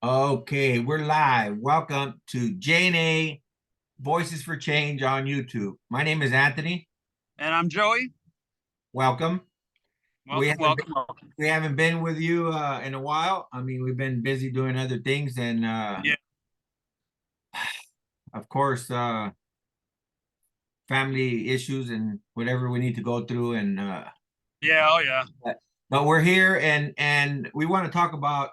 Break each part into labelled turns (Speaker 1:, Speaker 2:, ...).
Speaker 1: Okay, we're live. Welcome to J&A Voices for Change on YouTube. My name is Anthony.
Speaker 2: And I'm Joey.
Speaker 1: Welcome. We
Speaker 2: Welcome,
Speaker 1: haven't
Speaker 2: welcome, welcome.
Speaker 1: we haven't been with you in a while. I mean, we've been busy doing other things, and
Speaker 2: Yeah,
Speaker 1: of course, family issues and whatever we need to go through. And
Speaker 2: yeah, oh yeah.
Speaker 1: but we're here, and we want to talk about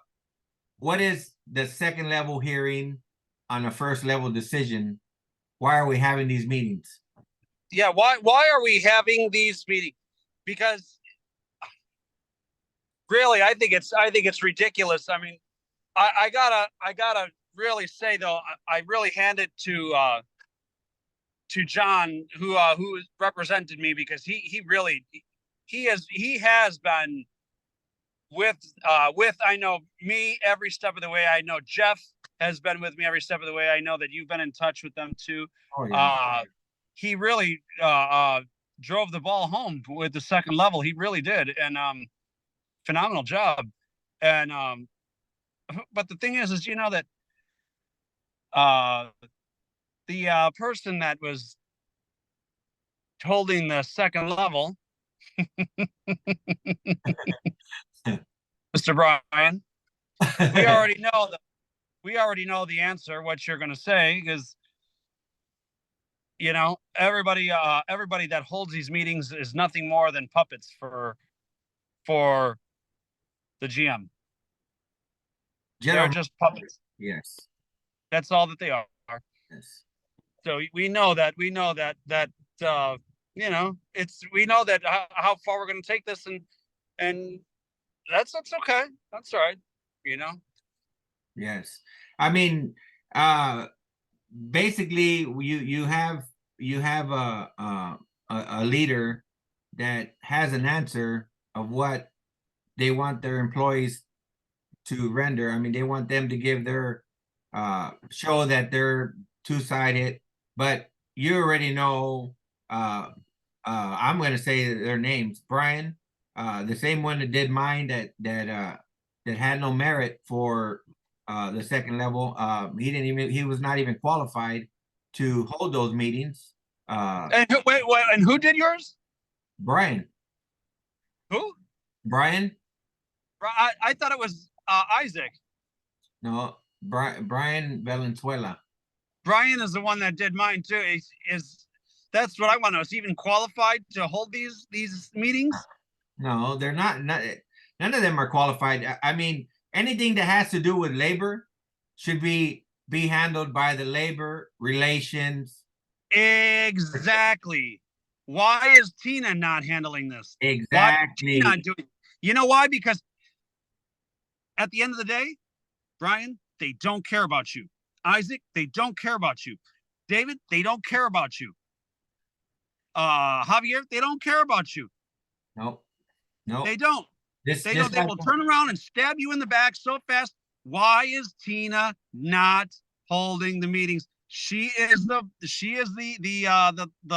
Speaker 1: what is the second level hearing on a first level decision. Why are we having these meetings?
Speaker 2: Yeah, why are we having these meetings? Because really I think it's ridiculous. I mean, I gotta really say though, I really hand it to John who represented me because he really he has been with I know me every step of the way. I know Jeff has been with me every step of the way. I know that you've been in touch with them too.
Speaker 1: Oh yeah.
Speaker 2: Uh, he really drove the ball home with the second level. He really did, and phenomenal job. And but the thing is you know that uh, the person that was holding the second level, Mr. Brian, we already know that we already know the answer. What you're going to say because everybody that holds these meetings is nothing more than puppets for the GM. They're
Speaker 1: General,
Speaker 2: just puppets.
Speaker 1: yes,
Speaker 2: That's all that they are.
Speaker 1: yes,
Speaker 2: So we know that it's we know that how far we're going to take this, and that's okay. That's all right. You know.
Speaker 1: yes. I mean, uh, basically, you have a leader that has an answer of what they want their employees to render. I mean, they want them to give their show that they're two-sided, but you already know. I'm going to say their names. Brian, the same one that did mine that had no merit for the second level. He was not even qualified to hold those meetings.
Speaker 2: And wait, and who did yours?
Speaker 1: Brian,
Speaker 2: Who?
Speaker 1: Brian,
Speaker 2: I thought it was Isaac.
Speaker 1: no, Brian Valenzuela.
Speaker 2: Brian is the one that did mine too. Is that's what I want to know. Is he even qualified to hold these meetings?
Speaker 1: No, they're not. None of them are qualified. I mean, anything that has to do with labor should be handled by the labor relations.
Speaker 2: Exactly. Why is Tina not handling this? Why is she
Speaker 1: Exactly.
Speaker 2: not doing? You know why? Because at the end of the day, Brian, they don't care about you. Isaac, they don't care about you. David, they don't care about you. Javier, they don't care about you.
Speaker 1: No,
Speaker 2: They
Speaker 1: no.
Speaker 2: don't.
Speaker 1: This
Speaker 2: They don't.
Speaker 1: just
Speaker 2: They
Speaker 1: like
Speaker 2: will turn around and stab you in the back so fast. Why is Tina not holding the meetings? She is the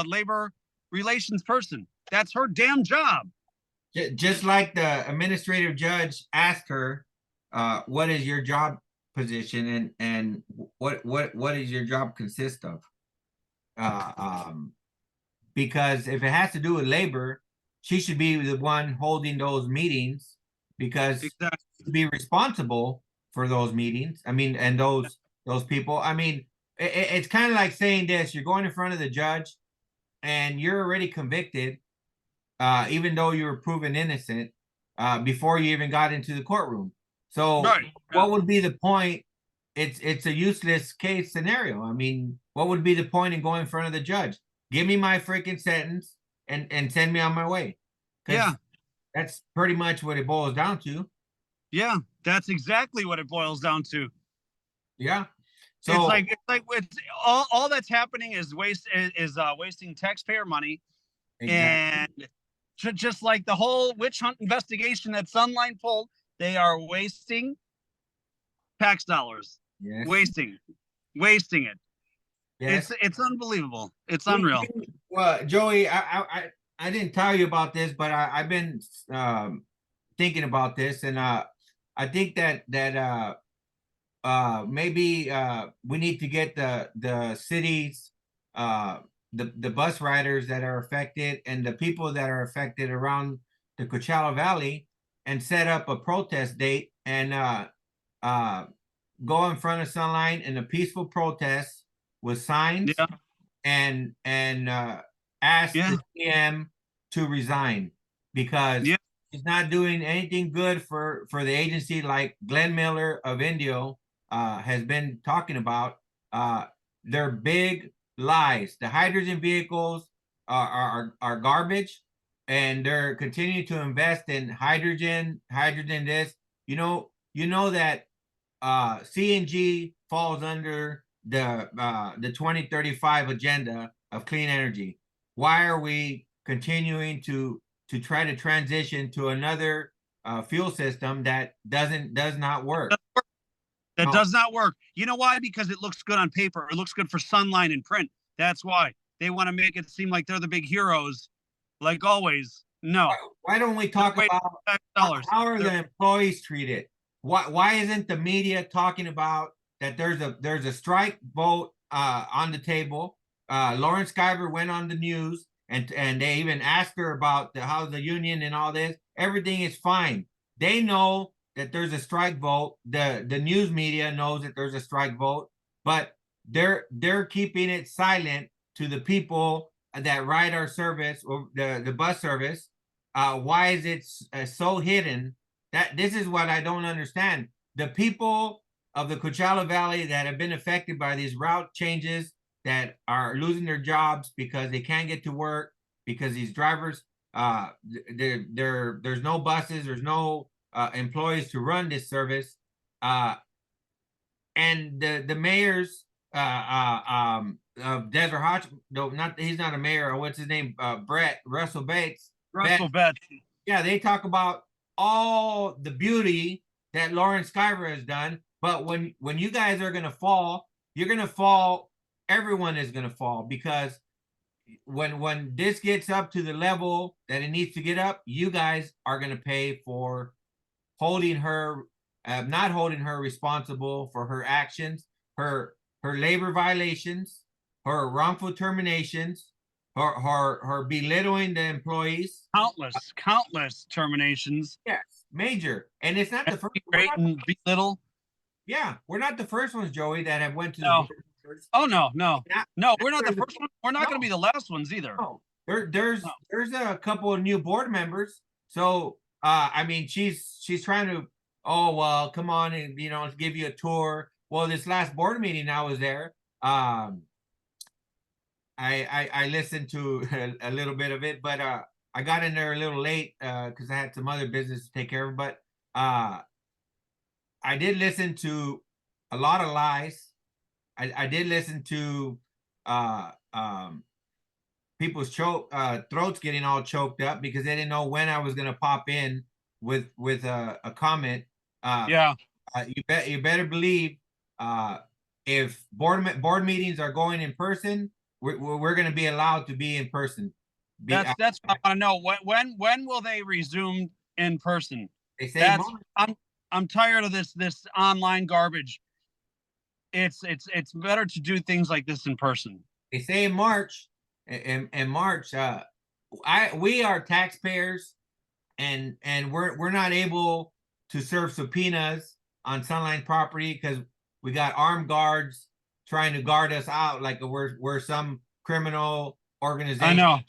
Speaker 2: labor relations person. That's her damn job.
Speaker 1: just like the administrative judge asked her, what is your job position and what is your job consist of? Uh, um, because if it has to do with labor, she should be the one holding those meetings because
Speaker 2: Exactly.
Speaker 1: to be responsible for those meetings. I mean, and those people. I mean, it's kind of like saying this: you're going in front of the judge, and you're already convicted, even though you were proven innocent before you even got into the courtroom. So,
Speaker 2: Right. Yeah.
Speaker 1: what would be the point? It's a useless case scenario. I mean, what would be the point in going in front of the judge? Give me my freaking sentence and send me on my way, because
Speaker 2: Yeah.
Speaker 1: that's pretty much what it boils down to.
Speaker 2: Yeah. That's exactly what it boils down to.
Speaker 1: Yeah.
Speaker 2: It's
Speaker 1: So
Speaker 2: like it's all that's happening is wasting taxpayer money,
Speaker 1: exactly.
Speaker 2: and just like the whole witch hunt investigation that SUNLINE pulled, they are wasting tax dollars,
Speaker 1: Yes.
Speaker 2: wasting, wasting it.
Speaker 1: Yes.
Speaker 2: It's unbelievable. It's unreal.
Speaker 1: Well, Joey, I didn't tell you about this, but I've been um, thinking about this, and I think that maybe we need to get the cities, uh the bus riders that are affected and the people that are affected around the Coachella Valley, and set up a protest date, and uh go in front of Sunline in a peaceful protest with signs,
Speaker 2: Yeah,
Speaker 1: and ask
Speaker 2: yeah,
Speaker 1: the GM to resign, because
Speaker 2: yeah.
Speaker 1: he's not doing anything good for the agency, like Glenn Miller of Indio has been talking about. Uh, they're big lies. The hydrogen vehicles are garbage, and they're continuing to invest in hydrogen this. You know that CNG falls under the 2035 agenda of clean energy. Why are we continuing to try to transition to another fuel system that does not work?
Speaker 2: That
Speaker 1: No,
Speaker 2: does not work. You know why? Because it looks good on paper. It looks good for Sunline and print. That's why they want to make it seem like they're the big heroes. Like always, no.
Speaker 1: why don't we
Speaker 2: They're
Speaker 1: talk
Speaker 2: waiting
Speaker 1: about
Speaker 2: for tax dollars.
Speaker 1: how are
Speaker 2: They're,
Speaker 1: the employees treated? Why isn't the media talking about that there's a strike vote on the table? Lauren Skyver went on the news, and they even asked her about how the union and all this. Everything is fine. They know that there's a strike vote. The news media knows that there's a strike vote, but they're keeping it silent to the people that ride our service, or the bus service. Why is it so hidden? That this is what I don't understand. The people of the Coachella Valley that have been affected by these route changes, that are losing their jobs because they can't get to work, because these drivers, there's no buses, there's no employees to run this service, and the mayors of Desert Hot, no, not, he's not a mayor. What's his name? Brett Russell Bates.
Speaker 2: Russell Bet.
Speaker 1: Yeah, they talk about all the beauty that Lauren Skyver has done, but when you guys are gonna fall, you're gonna fall. Everyone is gonna fall, because when this gets up to the level that it needs to get up, you guys are gonna pay for holding her, not holding her responsible for her actions, her labor violations, her wrongful terminations, her belittling the employees.
Speaker 2: Countless terminations.
Speaker 1: Yes, major. And it's not the first. We're
Speaker 2: Great
Speaker 1: not.
Speaker 2: and belittle.
Speaker 1: Yeah, we're not the first ones, Joey, that have went to the
Speaker 2: No.
Speaker 1: board members.
Speaker 2: Oh no, no,
Speaker 1: Not,
Speaker 2: no.
Speaker 1: not
Speaker 2: We're not the
Speaker 1: there's
Speaker 2: first one. We're not going to
Speaker 1: no,
Speaker 2: be the last ones either.
Speaker 1: no. There's
Speaker 2: No.
Speaker 1: there's a couple of new board members. So I mean, she's trying to. Oh well, come on, and give you a tour. Well, this last board meeting I was there. I listened to a little bit of it, but I got in there a little late because I had some other business to take care of. But I did listen to a lot of lies. I did listen to uh um people's throats getting all choked up because they didn't know when I was gonna pop in with a comment. Uh,
Speaker 2: Yeah,
Speaker 1: you better believe uh if board meetings are going in person, we're gonna be allowed to be in person. Be
Speaker 2: that's what I want to know. When will they resume in person?
Speaker 1: They say
Speaker 2: That's
Speaker 1: March.
Speaker 2: I'm tired of this online garbage. It's better to do things like this in person.
Speaker 1: They say in March. In March, we are taxpayers, and we're not able to serve subpoenas on Sunline property because we got armed guards trying to guard us out like we're some criminal
Speaker 2: I
Speaker 1: organization.
Speaker 2: know.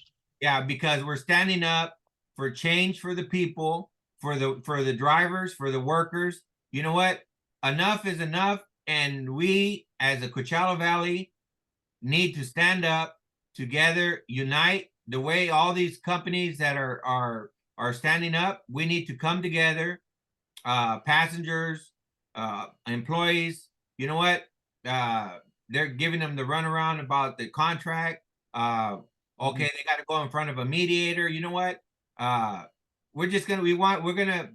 Speaker 1: Yeah, because we're standing up for change for the people, for the drivers, for the workers. You know what? Enough is enough, and we as a Coachella Valley need to stand up together, unite the way all these companies that are standing up. We need to come together, passengers, employees. You know what? They're giving them the runaround about the contract. Okay, they got to go in front of a mediator. You know what? Uh, we're gonna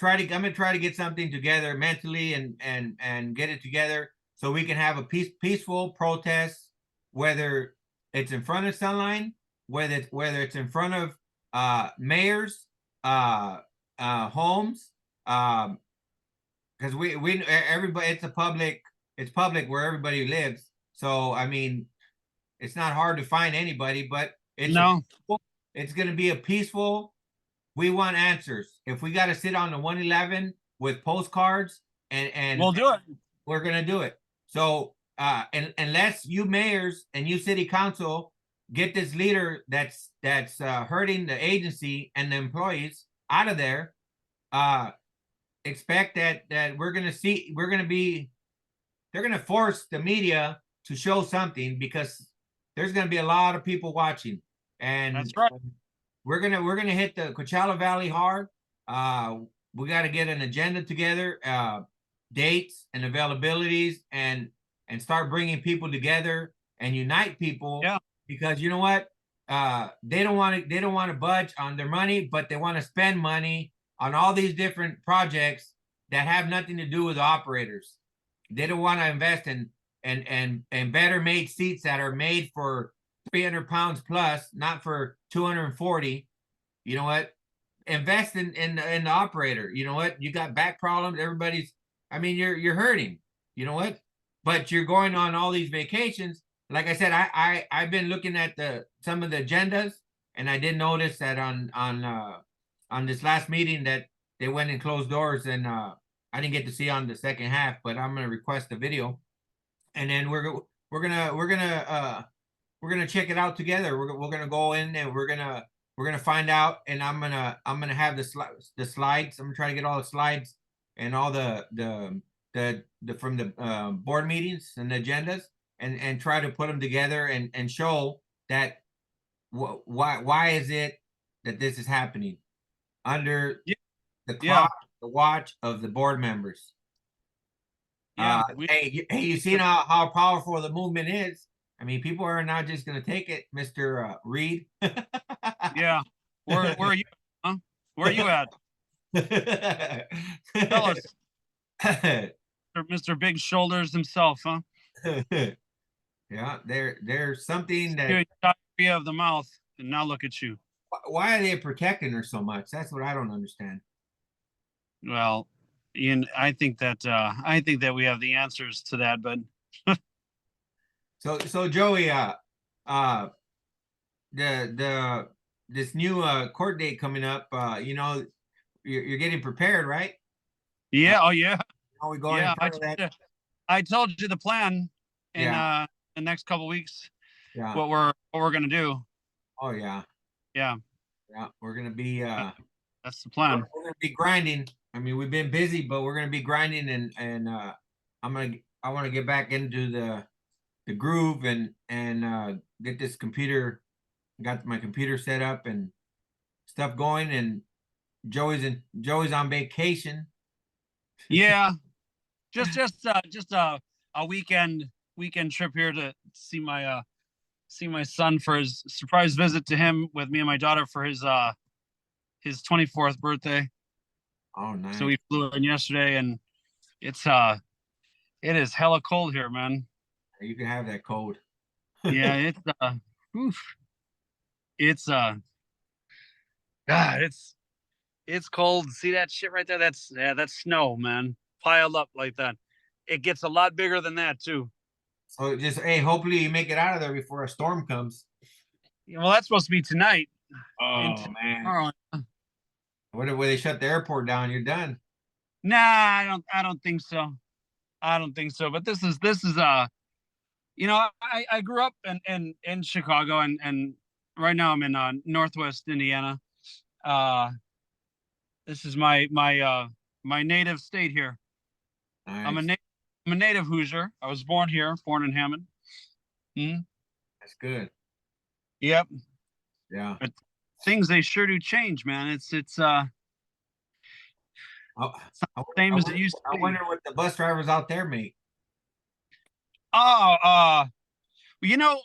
Speaker 1: I'm gonna try to get something together mentally, and get it together so we can have a peaceful protest, whether it's in front of Sunline, whether it's in front of mayors, homes, um, because we everybody, it's public where everybody lives. So I mean, it's not hard to find anybody, but
Speaker 2: No,
Speaker 1: it's going to be a peaceful. We want answers. If we got to sit on the 111 with postcards and
Speaker 2: we'll do it.
Speaker 1: we're going to do it. So and unless you mayors and you city council get this leader that's hurting the agency and the employees out of there, uh expect that we're going to be they're going to force the media to show something because there's going to be a lot of people watching,
Speaker 2: That's
Speaker 1: and
Speaker 2: right.
Speaker 1: we're gonna hit the Coachella Valley hard. Uh, we got to get an agenda together, dates and availabilities, and start bringing people together and unite people.
Speaker 2: Yeah.
Speaker 1: Because you know what, they don't want to budge on their money, but they want to spend money on all these different projects that have nothing to do with the operators. They don't want to invest in and better made seats that are made for 300 pounds plus, not for 240. You know what? Invest in the operator. You know what? You got back problems. Everybody's. I mean, you're hurting. You know what? But you're going on all these vacations. Like I said, I've been looking at the some of the agendas, and I did notice that on this last meeting that they went in closed doors, and I didn't get to see on the second half, but I'm gonna request a video, and then we're gonna check it out together. We're gonna go in and we're gonna find out, and I'm gonna have the slides. I'm gonna try to get all the slides and all the from the board meetings and the agendas, and try to put them together and show that why is it that this is happening under
Speaker 2: Yeah.
Speaker 1: the
Speaker 2: Yeah.
Speaker 1: clock, the watch of the board members.
Speaker 2: Yeah.
Speaker 1: Hey, you seen how powerful the movement is? I mean, people are not just going to take it, Mister Reed.
Speaker 2: Yeah. Where are you? Huh? Where are you at? Tell us, Mr. Big Shoulders himself, huh?
Speaker 1: Yeah, there's something that.
Speaker 2: You diarrhea of the mouth, and now look at you.
Speaker 1: Why are they protecting her so much? That's what I don't understand.
Speaker 2: Well, Ian, I think that we have the answers to that, but
Speaker 1: So Joey, uh, the this new court date coming up, you're getting prepared, right?
Speaker 2: yeah, oh yeah,
Speaker 1: Are we going in
Speaker 2: yeah.
Speaker 1: front of that?
Speaker 2: I told you the plan in
Speaker 1: Yeah,
Speaker 2: the next couple weeks.
Speaker 1: yeah.
Speaker 2: What we're gonna do.
Speaker 1: Oh yeah,
Speaker 2: Yeah,
Speaker 1: yeah. We're gonna be
Speaker 2: that's the plan.
Speaker 1: we're gonna be grinding. I mean, we've been busy, but we're gonna be grinding, and I want to get back into the groove and get this computer, got my computer set up and stuff going, and Joey's on vacation.
Speaker 2: Yeah, just a weekend trip here to see my son for his surprise visit to him with me and my daughter for his 24th birthday.
Speaker 1: Oh, nice.
Speaker 2: So we flew in yesterday, and it's it is hella cold here, man.
Speaker 1: You can have that cold.
Speaker 2: Yeah, oof, it's God, it's cold. See that shit right there? That's snow, man, piled up like that. It gets a lot bigger than that too.
Speaker 1: So just, hey, hopefully you make it out of there before a storm comes.
Speaker 2: Well, that's supposed to be tonight and
Speaker 1: Oh man.
Speaker 2: tomorrow.
Speaker 1: What if they shut the airport down? You're done.
Speaker 2: Nah, I don't think so. I don't think so. But this is I grew up in Chicago, and right now I'm in Northwest Indiana. Uh, this is my native state here. I'm a
Speaker 1: Nice.
Speaker 2: I'm a native Hoosier. I was born here, born in Hammond. Hmm.
Speaker 1: That's good.
Speaker 2: Yep.
Speaker 1: Yeah.
Speaker 2: But things, they sure do change, man. It's
Speaker 1: I, I,
Speaker 2: same
Speaker 1: I
Speaker 2: as it used to
Speaker 1: I
Speaker 2: be.
Speaker 1: wonder what the bus drivers out there make.
Speaker 2: Oh, you know,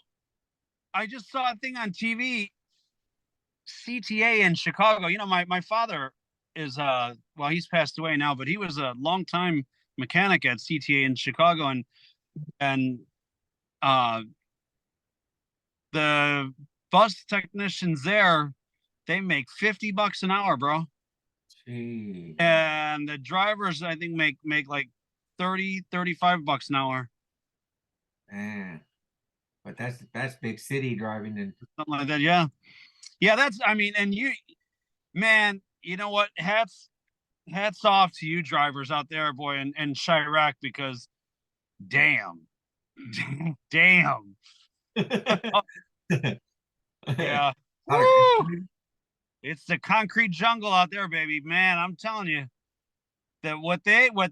Speaker 2: I just saw a thing on TV. CTA in Chicago. You know, my father is well, he's passed away now, but he was a longtime mechanic at CTA in Chicago, and uh the bus technicians there, they make $50 an hour, bro.
Speaker 1: Gee,
Speaker 2: And the drivers, I think, make like 30, $35 an hour,
Speaker 1: man. But that's big city driving and
Speaker 2: something like that. Yeah. Yeah, that's, I mean, and you, man, you know what? Hats off to you drivers out there, boy, and Chirac, because damn, damn. Yeah. Woo! It's the concrete jungle out there, baby. Man, I'm telling you that what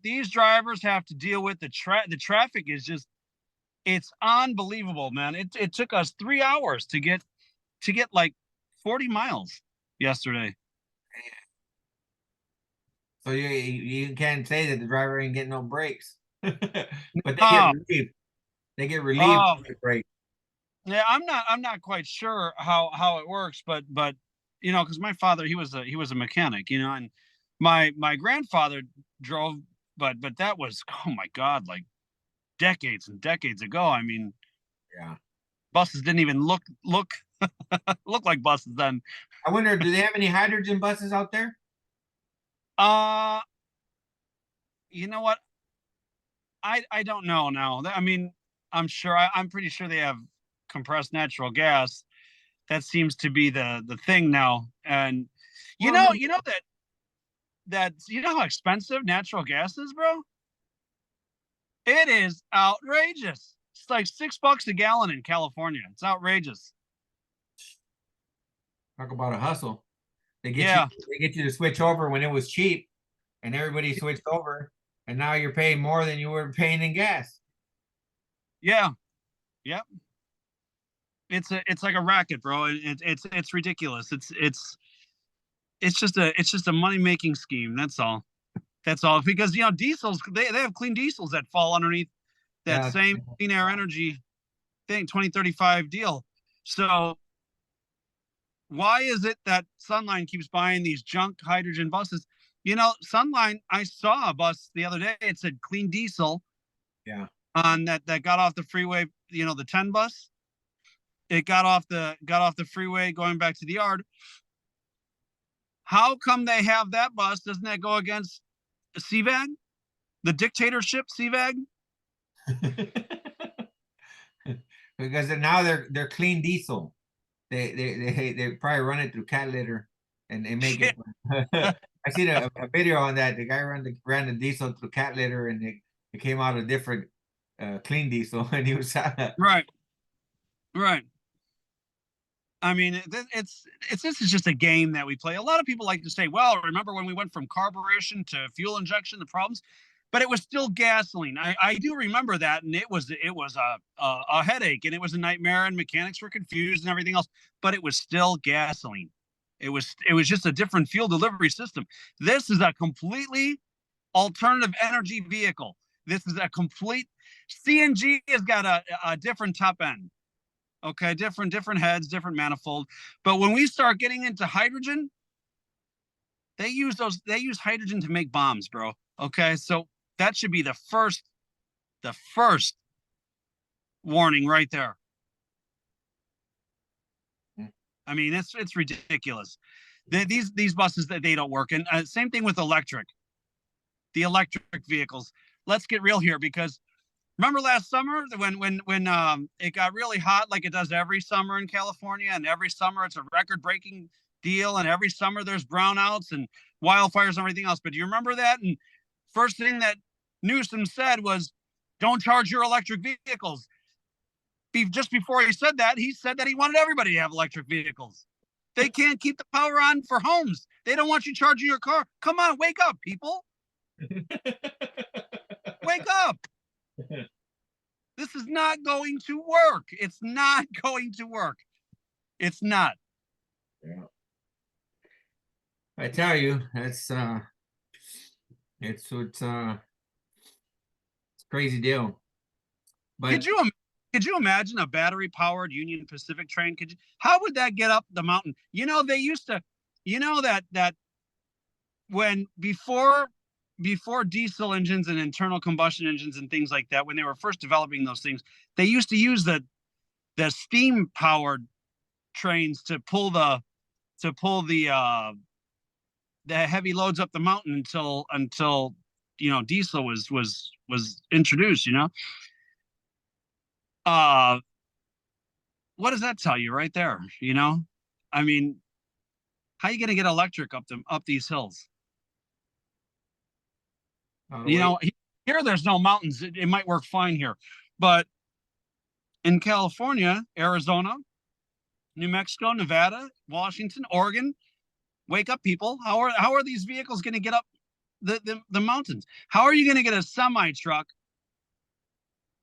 Speaker 2: these drivers have to deal with, the traffic is just, it's unbelievable, man. It took us 3 hours to get like 40 miles yesterday.
Speaker 1: So you can't say that the driver ain't getting no breaks. But they get
Speaker 2: Oh,
Speaker 1: relieved. They get relieved
Speaker 2: oh,
Speaker 1: from the break.
Speaker 2: yeah. I'm not quite sure how it works, but you know, because my father, he was a mechanic, you know, and my grandfather drove, but that was, oh my God, like decades and decades ago. I mean,
Speaker 1: Yeah.
Speaker 2: buses didn't even look look like buses then.
Speaker 1: I wonder, do they have any hydrogen buses out there?
Speaker 2: Uh, you know what? I don't know now. I mean, I'm pretty sure they have compressed natural gas. That seems to be the thing now. And
Speaker 1: Well, no.
Speaker 2: you know that you know how expensive natural gas is, bro? It is outrageous. It's like $6 a gallon in California. It's outrageous.
Speaker 1: Talk about a hustle. They get you
Speaker 2: Yeah,
Speaker 1: they get you to switch over when it was cheap and everybody switched over and now you're paying more than you were paying in gas.
Speaker 2: yeah, yep. It's like a racket, bro. It's ridiculous. It's just a money making scheme. That's all. That's all. Because you know, diesels, they have clean diesels that fall underneath that
Speaker 1: Yeah.
Speaker 2: same clean air energy thing, 2035 deal. So why is it that Sunline keeps buying these junk hydrogen buses? You know, Sunline, I saw a bus the other day. It said clean diesel
Speaker 1: Yeah.
Speaker 2: on that got off the freeway, you know, the 10 bus. It got off the freeway going back to the yard. How come they have that bus? Doesn't that go against CVAG, the dictatorship CVAG?
Speaker 1: Because now they're clean diesel. They probably run it through cat litter and they make
Speaker 2: Shit.
Speaker 1: it. I seen a video on that. The guy ran the diesel through cat litter and it came out a different clean diesel and he was
Speaker 2: Right, right. I mean, it's this is just a game that we play. A lot of people like to say, "Well, remember when we went from carburation to fuel injection? The problems." But it was still gasoline. I do remember that, and it was a headache, and it was a nightmare, and mechanics were confused and everything else. But it was still gasoline. It was just a different fuel delivery system. This is a completely alternative energy vehicle. This is a complete CNG has got a different top end. Okay, different heads, different manifold. But when we start getting into hydrogen, they use hydrogen to make bombs, bro. Okay, so that should be the first warning right there. I mean, it's ridiculous. These buses that they don't work, and same thing with the electric vehicles. Let's get real here, because remember last summer when it got really hot, like it does every summer in California, and every summer it's a record breaking deal, and every summer there's brownouts and wildfires and everything else. But do you remember that? And first thing that Newsom said was, "Don't charge your electric vehicles." Just before he said that he wanted everybody to have electric vehicles. They can't keep the power on for homes. They don't want you charging your car. Come on, wake up, people. Wake up. This is not going to work. It's not going to work. It's not.
Speaker 1: Yeah. I tell you, it's a crazy deal.
Speaker 2: Could
Speaker 1: But
Speaker 2: you could you imagine a battery powered Union Pacific train? How would that get up the mountain? You know, they used to, you know, that when before diesel engines and internal combustion engines and things like that, when they were first developing those things, they used to use the steam powered trains to pull the the heavy loads up the mountain until diesel was introduced. Uh, what does that tell you right there? I mean, how are you going to get electric up these hills? Here there's no mountains. It might work fine here, but in California, Arizona, New Mexico, Nevada, Washington, Oregon, wake up, people. How are these vehicles going to get up the mountains? How are you going to get a semi truck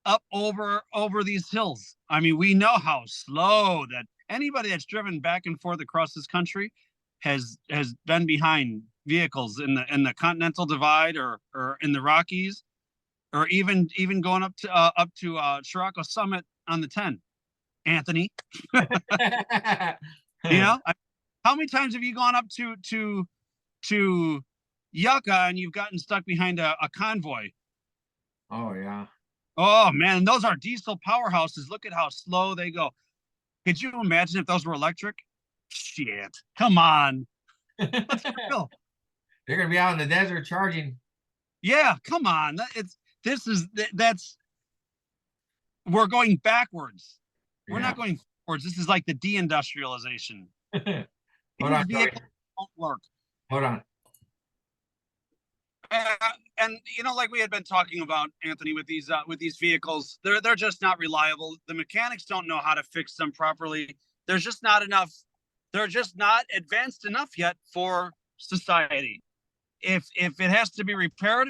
Speaker 2: up over these hills? I mean, we know how slow that anybody that's driven back and forth across this country has been behind vehicles in the Continental Divide or in the Rockies, or even going up to Chirocco Summit on the 10. Anthony, how many times have you gone up to Yucca and you've gotten stuck behind a convoy?
Speaker 1: Oh yeah.
Speaker 2: Oh man, those are diesel powerhouses. Look at how slow they go. Could you imagine if those were electric? Shit, come on. Let's go.
Speaker 1: They're gonna be out in the desert charging.
Speaker 2: Yeah, come on. We're going backwards. We're not going forwards. This is like the deindustrialization.
Speaker 1: Hold on,
Speaker 2: vehicles won't work.
Speaker 1: Hold on.
Speaker 2: And like we had been talking about, Anthony, with these vehicles, they're just not reliable. The mechanics don't know how to fix them properly. There's just not enough. They're just not advanced enough yet for society. If it has to be repaired,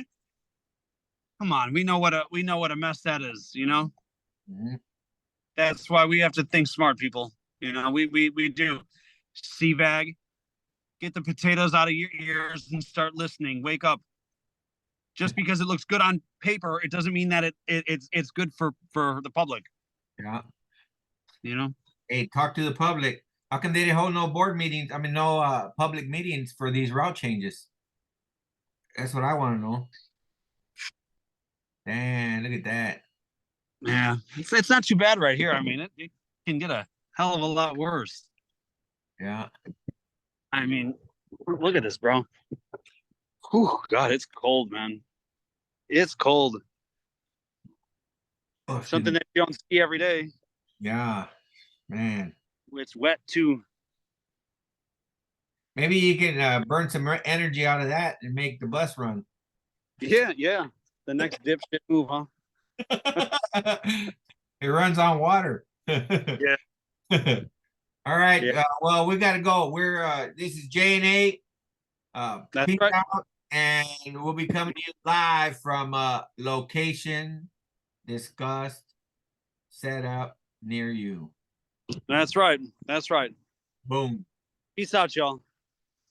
Speaker 2: come on, we know what a mess that is.
Speaker 1: Mm-hmm.
Speaker 2: That's why we have to think smart, people. We do. CVAG, get the potatoes out of your ears and start listening. Wake up. Just because it looks good on paper, it doesn't mean that it's good for the public.
Speaker 1: Yeah.
Speaker 2: Hey,
Speaker 1: talk to the public. How come they didn't hold no board meetings? I mean, no public meetings for these route changes? That's what I want to know. Damn, look at that.
Speaker 2: Yeah, it's not too bad right here. I mean, it can get a hell of a lot worse.
Speaker 1: Yeah.
Speaker 2: I mean, look at this, bro. Whew, God, it's cold, man. It's cold.
Speaker 1: Oh,
Speaker 2: something that you don't see every day.
Speaker 1: Yeah, man.
Speaker 2: It's wet too.
Speaker 1: Maybe you can burn some energy out of that and make the bus run.
Speaker 2: Yeah. The next dipshit move, huh?
Speaker 1: It runs on water.
Speaker 2: Yeah.
Speaker 1: All right.
Speaker 2: Yeah.
Speaker 1: Well, we got to go. We're this is J&A.
Speaker 2: That's
Speaker 1: peace
Speaker 2: right.
Speaker 1: out, and we'll be coming to you live from location discussed, set up near you.
Speaker 2: That's right.
Speaker 1: Boom.
Speaker 2: Peace out, y'all.